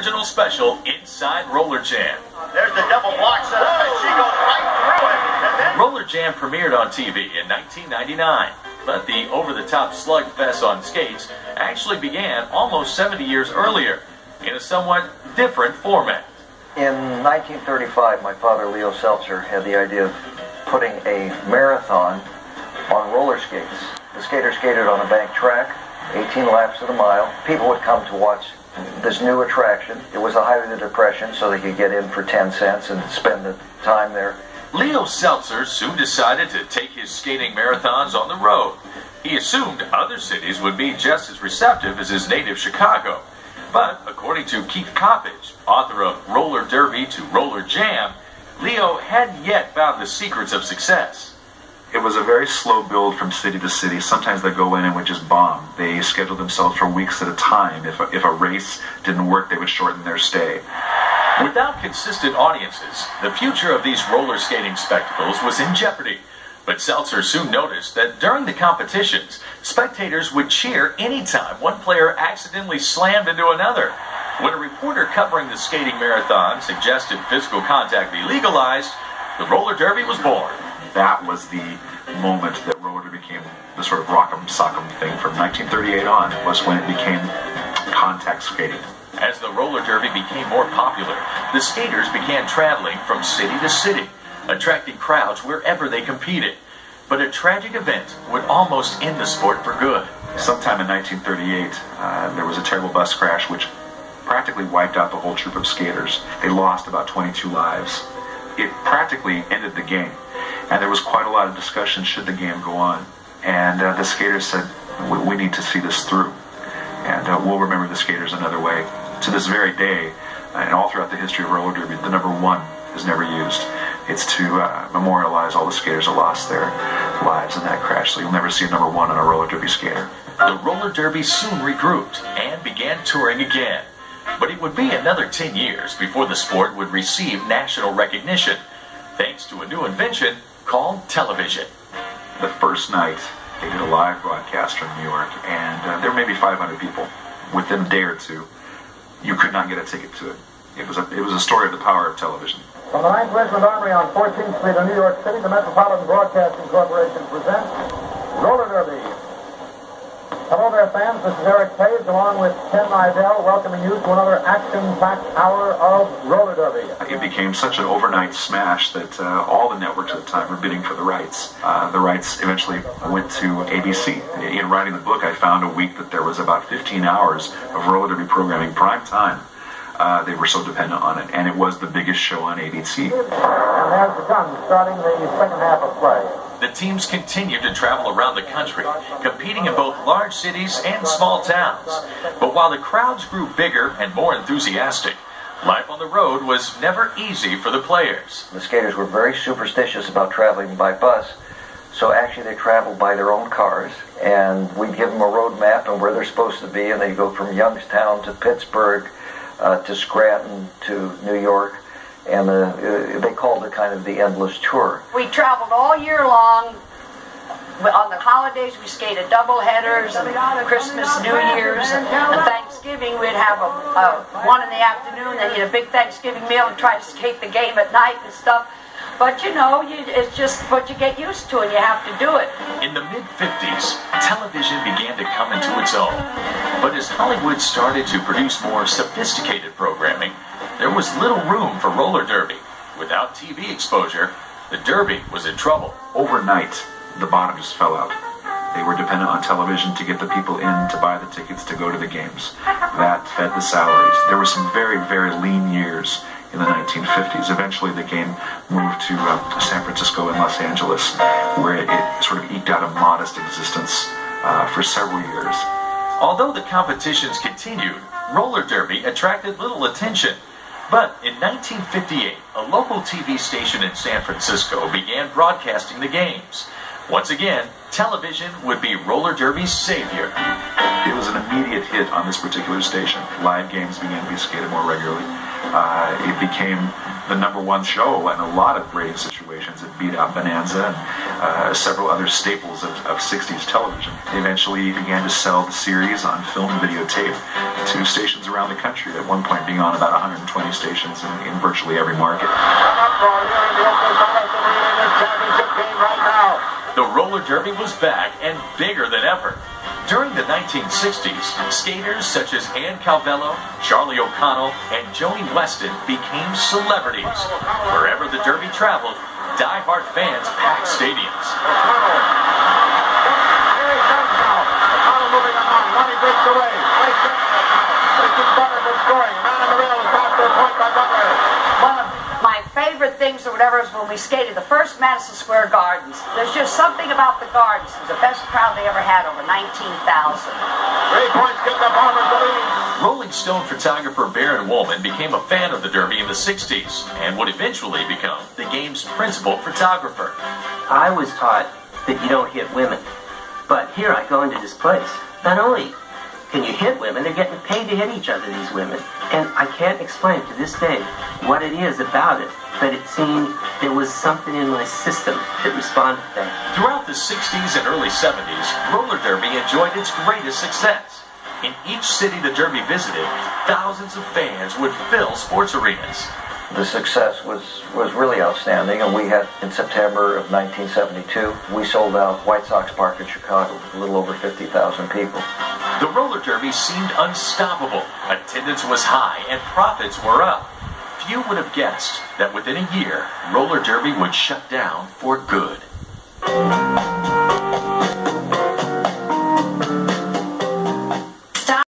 original special, Inside RollerJam. There's the double block set up, and she goes right through it. And then RollerJam premiered on TV in 1999, but the over-the-top slugfest on skates actually began almost 70 years earlier in a somewhat different format. In 1935, my father, Leo Seltzer, had the idea of putting a marathon on roller skates. The skaters skated on a bank track, 18 laps of the mile. People would come to watch this new attraction. It was the height of the Depression, so they could get in for 10 cents and spend the time there. Leo Seltzer soon decided to take his skating marathons on the road. He assumed other cities would be just as receptive as his native Chicago. But according to Keith Coppage, author of Roller Derby to RollerJam, Leo hadn't yet found the secrets of success. It was a very slow build from city to city. Sometimes they'd go in and would just bomb. They scheduled themselves for weeks at a time. If a race didn't work, they would shorten their stay. Without consistent audiences, the future of these roller skating spectacles was in jeopardy. But Seltzer soon noticed that during the competitions, spectators would cheer anytime one player accidentally slammed into another. When a reporter covering the skating marathon suggested physical contact be legalized, the roller derby was born. That was the moment that roller derby became the sort of rock'em sock'em thing. From 1938 on was when it became contact skating. As the roller derby became more popular, the skaters began traveling from city to city, attracting crowds wherever they competed. But a tragic event would almost end the sport for good. Sometime in 1938, there was a terrible bus crash which practically wiped out the whole troop of skaters. They lost about 22 lives. It practically ended the game. And there was quite a lot of discussion, should the game go on? And the skaters said, we need to see this through. And we'll remember the skaters another way. To this very day, and all throughout the history of roller derby, the number 1 is never used. It's to memorialize all the skaters that lost their lives in that crash. So you'll never see a number 1 on a roller derby skater. The roller derby soon regrouped and began touring again. But it would be another 10 years before the sport would receive national recognition, thanks to a new invention called television. The first night, they did a live broadcast from New York, and there were maybe 500 people. Within a day or two, you could not get a ticket to it. It was a story of the power of television. From the 9th Regiment Armory on 14th Street in New York City, the Metropolitan Broadcasting Corporation presents Roller Derby. Hello there, fans. This is Eric Page, along with Ken Nidell, welcoming you to another action-packed hour of Roller Derby. It became such an overnight smash that all the networks at the time were bidding for the rights. The rights eventually went to ABC. In writing the book, I found a week that there was about 15 hours of roller derby programming prime time. They were so dependent on it, and it was the biggest show on ABC. And there's the gun starting the second half of play. The teams continued to travel around the country, competing in both large cities and small towns. But while the crowds grew bigger and more enthusiastic, life on the road was never easy for the players. The skaters were very superstitious about traveling by bus, so actually they traveled by their own cars, and we'd give them a road map and where they're supposed to be, and they'd go from Youngstown to Pittsburgh, to Scranton to New York, and they called it kind of the endless tour. We traveled all year long. On the holidays, we skated double headers, and Christmas, New Year's, and Thanksgiving. We'd have one in the afternoon, then eat a big Thanksgiving meal and try to skate the game at night and stuff. But you know, it's just what you get used to, and you have to do it. In the mid-50s, television began to come into its own. But as Hollywood started to produce more sophisticated programming, there was little room for roller derby. Without TV exposure, the derby was in trouble. Overnight, the bottom just fell out. They were dependent on television to get the people in to buy the tickets to go to the games. That fed the salaries. There were some very, very lean years in the 1950s. Eventually the game moved to San Francisco and Los Angeles, where it sort of eked out a modest existence for several years. Although the competitions continued, roller derby attracted little attention. But in 1958, a local TV station in San Francisco began broadcasting the games. Once again, television would be roller derby's savior. It was an immediate hit on this particular station. Live games began to be skated more regularly. It became the #1 show in a lot of rating situations. It beat out Bonanza and several other staples of 60s television. They eventually began to sell the series on film and videotape to stations around the country, at one point being on about 120 stations in virtually every market. The roller derby was back and bigger than ever. During the 1960s, skaters such as Ann Calvello, Charlie O'Connell, and Joni Weston became celebrities. Wherever the derby traveled, die-hard fans packed stadiums. Here he comes now. O'Connell moving along. Money breaks away. This is Butler from scoring. Man on the rail is back to a point by Butler. One of my favorite things or whatever is when we skated the first Madison Square Gardens. There's just something about the Gardens. It was the best crowd they ever had, over 19,000. 3 points give the Bombers the lead. Rolling Stone photographer Baron Woolman became a fan of the derby in the 60s and would eventually become the game's principal photographer. I was taught that you don't hit women. But here I go into this place. Not only can you hit women, they're getting paid to hit each other, these women. And I can't explain to this day what it is about it, but it seemed there was something in my system that responded to that. Throughout the 60s and early 70s, roller derby enjoyed its greatest success. In each city the derby visited, thousands of fans would fill sports arenas. The success was really outstanding, and we had, in September of 1972, we sold out White Sox Park in Chicago with a little over 50,000 people. The roller derby seemed unstoppable. Attendance was high and profits were up. Few would have guessed that within a year, roller derby would shut down for good.